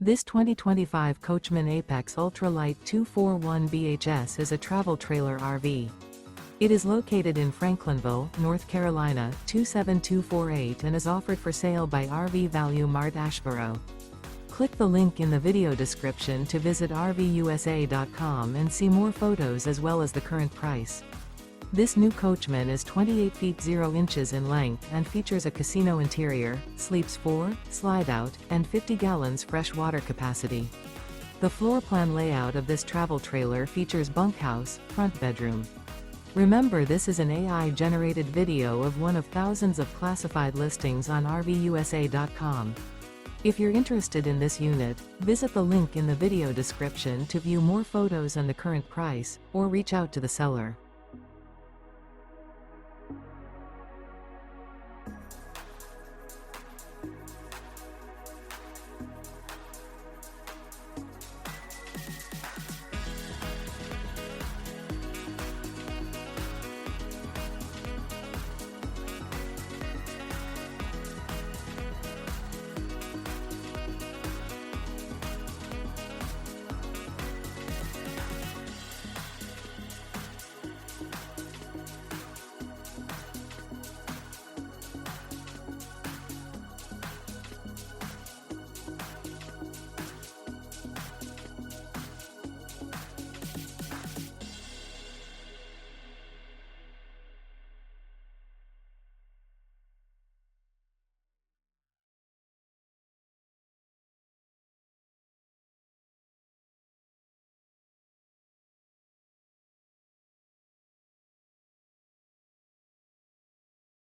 This 2025 Coachmen Apex Ultra-Lite 241 BHS is a travel trailer RV. It is located in Franklinville, North Carolina, 27248 and is offered for sale by RV Value Mart Asheboro. Click the link in the video description to visit RVUSA.com and see more photos as well as the current price. This new Coachmen is 28 feet 0 inches in length and features a casino interior, sleeps 4, slide-out, and 50 gallons fresh water capacity. The floor plan layout of this travel trailer features bunkhouse, front bedroom. Remember, this is an AI-generated video of one of thousands of classified listings on RVUSA.com. If you're interested in this unit, visit the link in the video description to view more photos and the current price, or reach out to the seller.